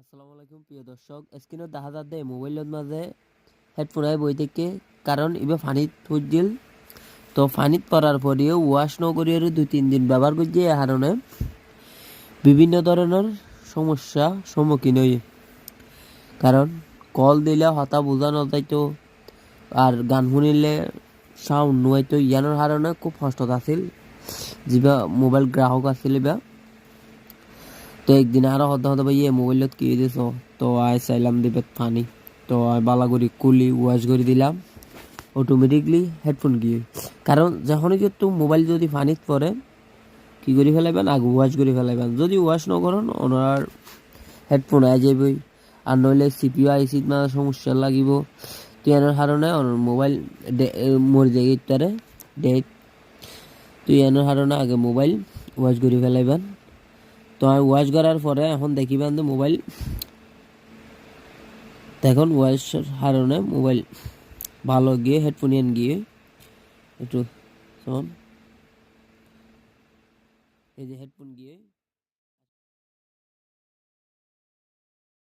আসসালামু আলাইকুম প্রিয় দর্শক, স্ক্রিনত দেখা যাচ্ছে মোবাইলের মাঝে হেডফোন আই বই থেকে, কারণ এবার ফানিত থুইল তো ফানিত পড়ার পরেও ওয়াশ নকরিয়ে 2-3 দিন ব্যবহার করছে। এ কারণে বিভিন্ন ধরনের সমস্যা সম্মুখীন হই। কারণ কল দিলে হতা বোঝা নযাইতো, আর গান শুনিলে সাউন্ড নোয়াইতো। ইয়ানোর কারণে খুব কষ্ট আছিল যা মোবাইল গ্রাহক আছিল। তো একদিন আরো হতে হতে ভাই মোবাইলত কি দিছ, তো আই চাইলাম দিবে ফানি, তো আই বালা করি কুলি ওয়াশ করে দিলাম অটোমেটিকলি হেডফোন গিয়ে। কারণ যখনই কিন্তু মোবাইল যদি ফানিত পড়ে কি করে ফেলাইবেন, আগে ওয়াশ করে ফেলাইবেন। যদি ওয়াশ নকরেন ওনার হেডফোন আই যাবই, আর নইলে সিপিইউ আইসিত মানে সমস্যা লাগিব। তো এনার কারণে মোবাইল মরে যায় ইটারে ডেট। তো এনার কারণে আগে মোবাইল ওয়াশ করে ফেলাইবেন। তো আমি ওয়াশ করার পরে এখন দেখিবেন যে মোবাইল দেখুন ওয়াশের কারণে মোবাইল ভালো গিয়ে হেডফোন গিয়ে একটু শোন, এই যে হেডফোন গিয়ে